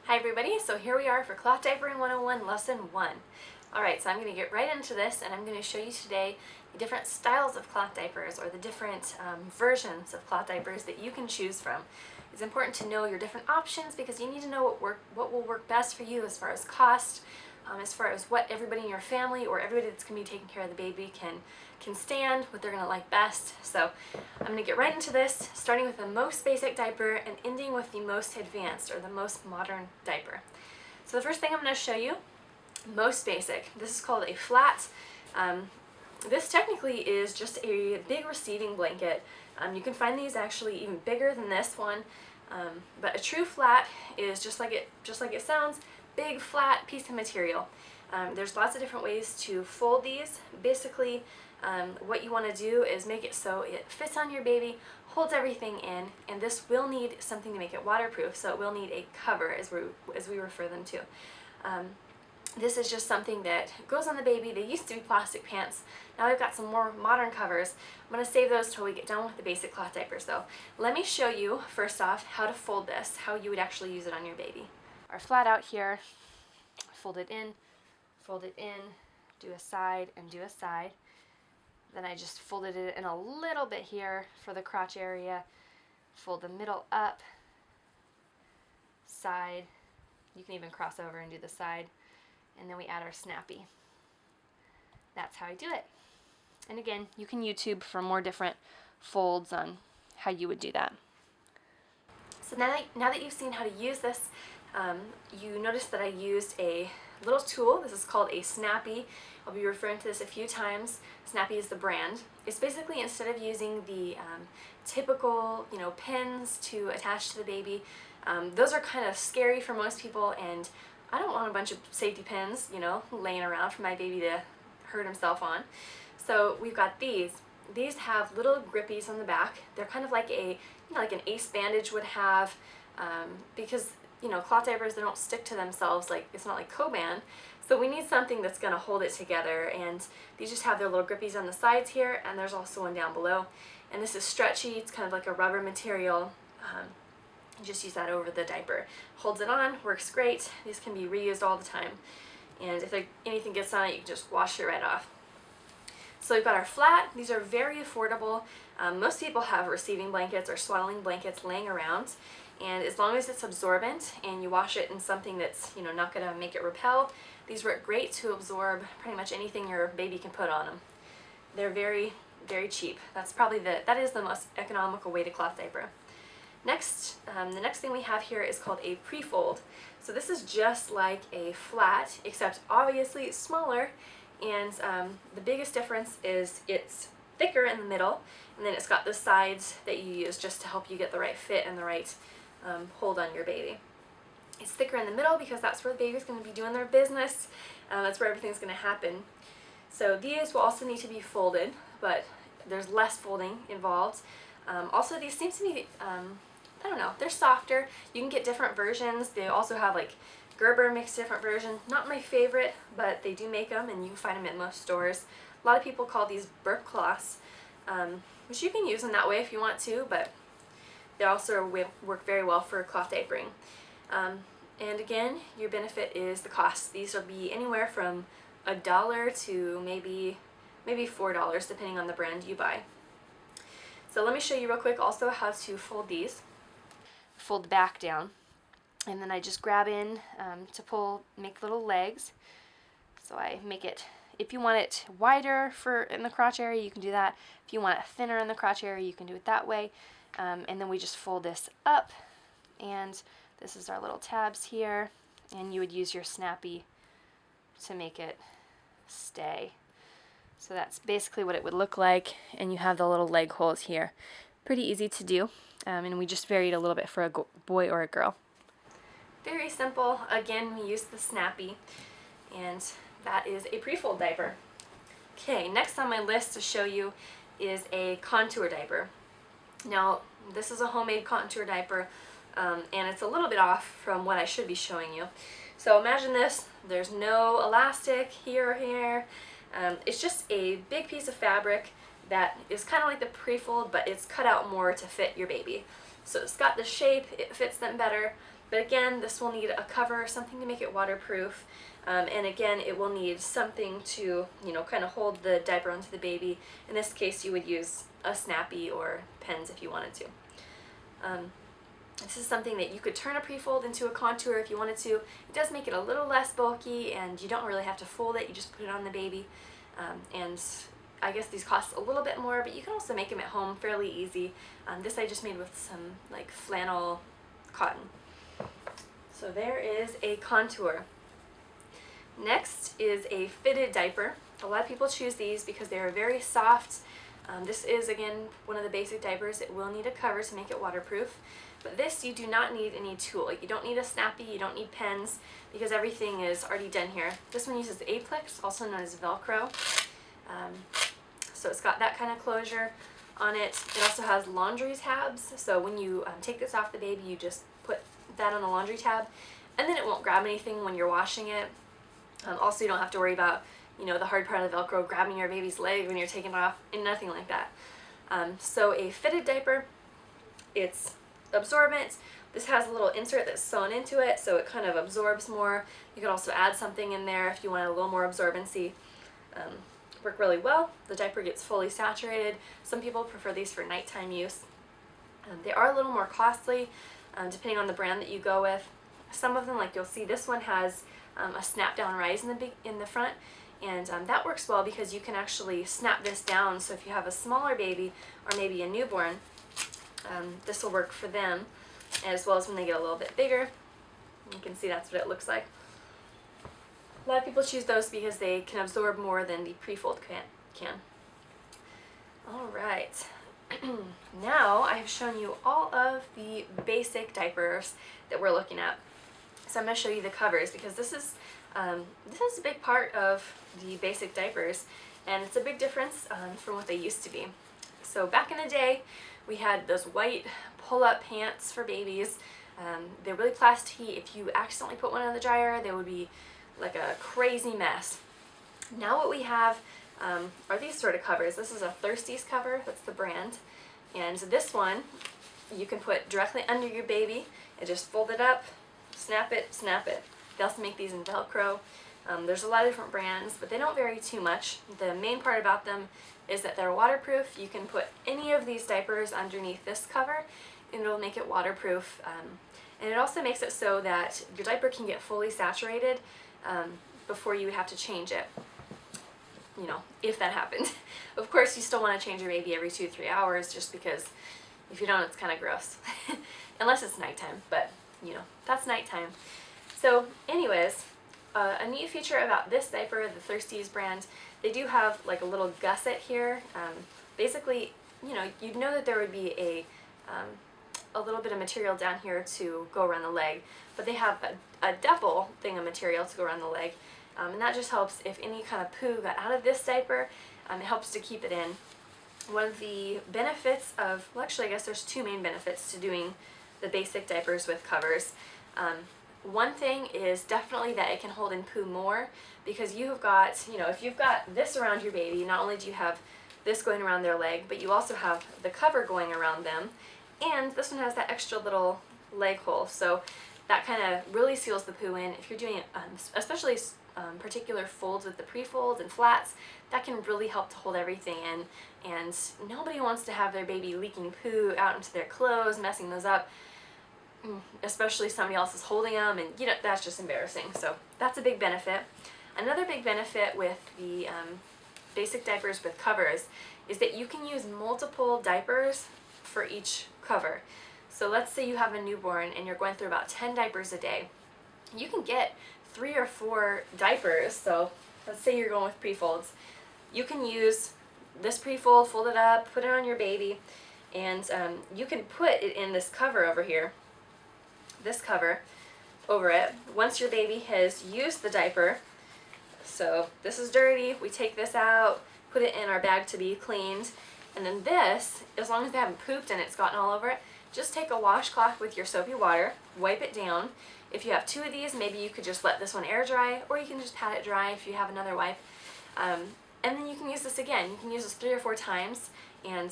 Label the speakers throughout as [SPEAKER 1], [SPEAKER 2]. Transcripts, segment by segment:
[SPEAKER 1] Hi everybody, so here we are for Cloth Diapering 101 Lesson 1. Alright, so I'm going to get right into this and I'm going to show you today the different styles of cloth diapers or the different versions of cloth diapers that you can choose from. It's important to know your different options because you need to know what will work best for you as far as cost, as far as what everybody in your family or everybody that's going to be taking care of the baby can stand, what they're going to like best. So I'm going to get right into this, starting with the most basic diaper and ending with the most advanced or the most modern diaper. So the first thing I'm going to show you, most basic. This is called a flat. This technically is just a big receiving blanket. You can find these actually even bigger than this one, but a true flat is just like it sounds, big flat piece of material. There's lots of different ways to fold these. Basically, what you want to do is make it so it fits on your baby, holds everything in, and this will need something to make it waterproof, so it will need a cover as we refer them to. This is just something that goes on the baby. They used to be plastic pants. Now I've got some more modern covers. I'm going to save those till we get done with the basic cloth diapers though. Let me show you first off how to fold this, how you would actually use it on your baby. Our flat out here, fold it in, do a side and do a side. Then I just folded it in a little bit here for the crotch area. Fold the middle up, side. You can even cross over and do the side. And then we add our snappy. That's how I do it. And again, you can YouTube for more different folds on how you would do that. So now that you've seen how to use this, you notice that I used a little tool. This is called a snappy. I'll be referring to this a few times. Snappy is the brand. It's basically, instead of using the typical, pins to attach to the baby, those are kind of scary for most people, and I don't want a bunch of safety pins, laying around for my baby to hurt himself on. So we've got these. These have little grippies on the back. They're kind of like like an ace bandage would have, because cloth diapers, they don't stick to themselves, like it's not like Coban. So we need something that's going to hold it together, and these just have their little grippies on the sides here, and there's also one down below. And this is stretchy. It's kind of like a rubber material. Just use that over the diaper. Holds it on, works great. These can be reused all the time. And if anything gets on it, you can just wash it right off. So we've got our flat. These are very affordable. Most people have receiving blankets or swaddling blankets laying around. And as long as it's absorbent and you wash it in something that's not going to make it repel, these work great to absorb pretty much anything your baby can put on them. They're very, very cheap. That is the most economical way to cloth diaper. Next, the next thing we have here is called a pre-fold. So this is just like a flat, except obviously it's smaller, and the biggest difference is it's thicker in the middle, and then it's got the sides that you use just to help you get the right fit and the right hold on your baby. It's thicker in the middle because that's where the baby's going to be doing their business. That's where everything's going to happen. So these will also need to be folded, but there's less folding involved. Also, these seem to be, I don't know, they're softer. You can get different versions. They also have like Gerber makes different versions. Not my favorite, but they do make them, and you can find them at most stores. A lot of people call these burp cloths, which you can use in that way if you want to, but they also work very well for cloth diapering. And again, your benefit is the cost. These will be anywhere from $1 to maybe $4, depending on the brand you buy. So let me show you real quick also how to fold these. Fold the back down, and then I just grab in to make little legs. So I make it, if you want it wider in the crotch area, you can do that. If you want it thinner in the crotch area, you can do it that way. And then we just fold this up, and this is our little tabs here, and you would use your snappy to make it stay. So that's basically what it would look like, and you have the little leg holes here. Pretty easy to do, and we just varied a little bit for a boy or a girl. Very simple. Again, we use the snappy, and that is a pre-fold diaper. Okay, next on my list to show you is a contour diaper. Now, this is a homemade contour diaper, and it's a little bit off from what I should be showing you. So imagine this. There's no elastic here or here. It's just a big piece of fabric that is kind of like the pre-fold, but it's cut out more to fit your baby. So it's got the shape, it fits them better, But again, this will need a cover, something to make it waterproof. And again, it will need something to, you know, kind of hold the diaper onto the baby. In this case, you would use a Snappy or pens if you wanted to. This is something that you could turn a pre-fold into a contour if you wanted to. It does make it a little less bulky, and you don't really have to fold it. You just put it on the baby. And I guess these cost a little bit more, but you can also make them at home fairly easy. This I just made with some like flannel cotton. So there is a contour. Next is a fitted diaper. A lot of people choose these because they are very soft. This is, again, one of the basic diapers. It will need a cover to make it waterproof. But this, you do not need any tool. You don't need a Snappy, you don't need pens, because everything is already done here. This one uses Aplex, also known as Velcro. So it's got that kind of closure on it. It also has laundry tabs, so when you take this off the baby, you just put that on the laundry tab, and then it won't grab anything when you're washing it. Also, you don't have to worry about, you know, the hard part of the Velcro grabbing your baby's leg when you're taking it off, and nothing like that. So a fitted diaper, it's absorbent. This has a little insert that's sewn into it, so it kind of absorbs more. You could also add something in there if you wanted a little more absorbency. Work really well. The diaper gets fully saturated. Some people prefer these for nighttime use. They are a little more costly, depending on the brand that you go with. Some of them, like you'll see, this one has a snap down rise in the front, and that works well because you can actually snap this down. So if you have a smaller baby or maybe a newborn, this will work for them, as well as when they get a little bit bigger. You can see that's what it looks like. A lot of people choose those because they can absorb more than the pre-fold can. Alright, now I have shown you all of the basic diapers that we're looking at. So I'm going to show you the covers, because this is a big part of the basic diapers, and it's a big difference from what they used to be. So back in the day, we had those white pull-up pants for babies. They're really plasticky. If you accidentally put one in the dryer, they would be like a crazy mess. Now what we have are these sort of covers. This is a Thirsties cover, that's the brand, and this one you can put directly under your baby and just fold it up, snap it, snap it. They also make these in Velcro. There's a lot of different brands, but they don't vary too much. The main part about them is that they're waterproof. You can put any of these diapers underneath this cover and it'll make it waterproof. And it also makes it so that your diaper can get fully saturated before you have to change it, you know, if that happened. Of course, you still want to change your baby every 2-3 hours, just because if you don't, it's kind of gross. Unless it's nighttime, but you know, that's nighttime. So anyways, a neat feature about this diaper, the Thirsties brand, they do have like a little gusset here. Basically, you know, you'd know that there would be a little bit of material down here to go around the leg, but they have a double thing of material to go around the leg, and that just helps if any kind of poo got out of this diaper. It helps to keep it in. One of the benefits of, well, actually I guess there's two main benefits to doing the basic diapers with covers. One thing is definitely that it can hold in poo more, because you've got, you know, if you've got this around your baby, not only do you have this going around their leg, but you also have the cover going around them, and this one has that extra little leg hole, so that kind of really seals the poo in. If you're doing especially particular folds with the pre-folds and flats, that can really help to hold everything in, and nobody wants to have their baby leaking poo out into their clothes, messing those up, especially somebody else is holding them, and you know, that's just embarrassing. So that's a big benefit. Another big benefit with the basic diapers with covers is that you can use multiple diapers for each cover. So let's say you have a newborn and you're going through about 10 diapers a day. You can get 3 or 4 diapers. So let's say you're going with pre-folds. You can use this pre-fold, fold it up, put it on your baby, and you can put it in this cover over here, this cover over it. Once your baby has used the diaper, so this is dirty, we take this out, put it in our bag to be cleaned, and then this, as long as they haven't pooped and it's gotten all over it, just take a washcloth with your soapy water, wipe it down. If you have 2 of these, maybe you could just let this one air dry, or you can just pat it dry if you have another wipe. And then you can use this again. You can use this 3 or 4 times, and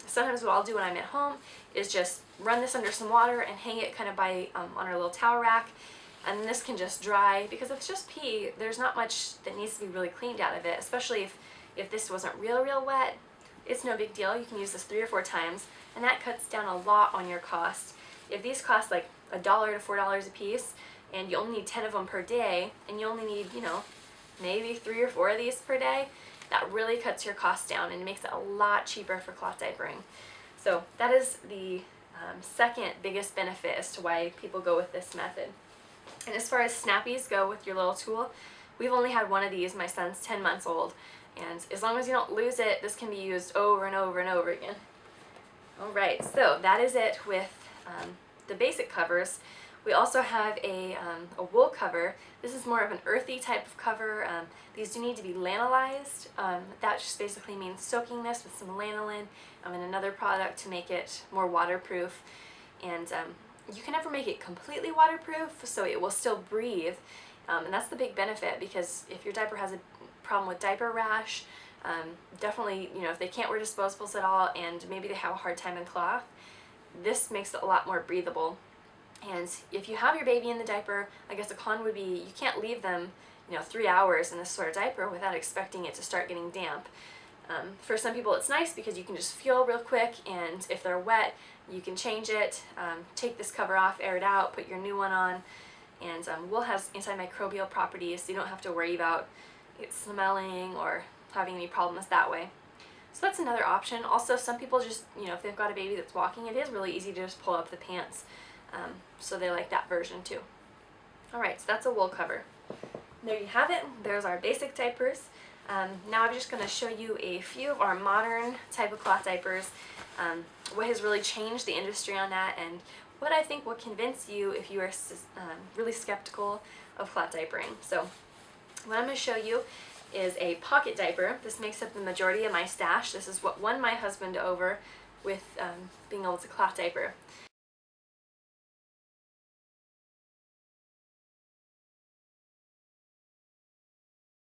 [SPEAKER 1] sometimes what I'll do when I'm at home is just run this under some water and hang it kind of by on our little towel rack, and this can just dry, because if it's just pee, there's not much that needs to be really cleaned out of it, especially if this wasn't real wet. It's no big deal. You can use this 3 or 4 times, and that cuts down a lot on your cost. If these cost like $1 to $4 a piece, and you only need 10 of them per day, and you only need, you know, maybe 3 or 4 of these per day, that really cuts your costs down and makes it a lot cheaper for cloth diapering. So that is the second biggest benefit as to why people go with this method. And as far as snappies go with your little tool, we've only had one of these. My son's 10 months old, and as long as you don't lose it, this can be used over and over and over again. Alright, so that is it with the basic covers. We also have a wool cover. This is more of an earthy type of cover. These do need to be lanolized. That just basically means soaking this with some lanolin and another product to make it more waterproof. And you can never make it completely waterproof, so it will still breathe. And that's the big benefit, because if your diaper has a problem with diaper rash, definitely, you know, if they can't wear disposables at all and maybe they have a hard time in cloth, this makes it a lot more breathable. And if you have your baby in the diaper, I guess a con would be you can't leave them, you know, 3 hours in this sort of diaper without expecting it to start getting damp. For some people it's nice because you can just feel real quick, and if they're wet, you can change it, take this cover off, air it out, put your new one on, and we'll have antimicrobial properties, so you don't have to worry about it smelling or having any problems that way. So that's another option. Also, some people just, you know, if they've got a baby that's walking, it is really easy to just pull up the pants. So they like that version too. Alright, so that's a wool cover. There you have it. There's our basic diapers. Now I'm just going to show you a few of our modern type of cloth diapers, what has really changed the industry on that, and what I think will convince you if you are really skeptical of cloth diapering. So what I'm going to show you is a pocket diaper. This makes up the majority of my stash. This is what won my husband over with being able to cloth diaper.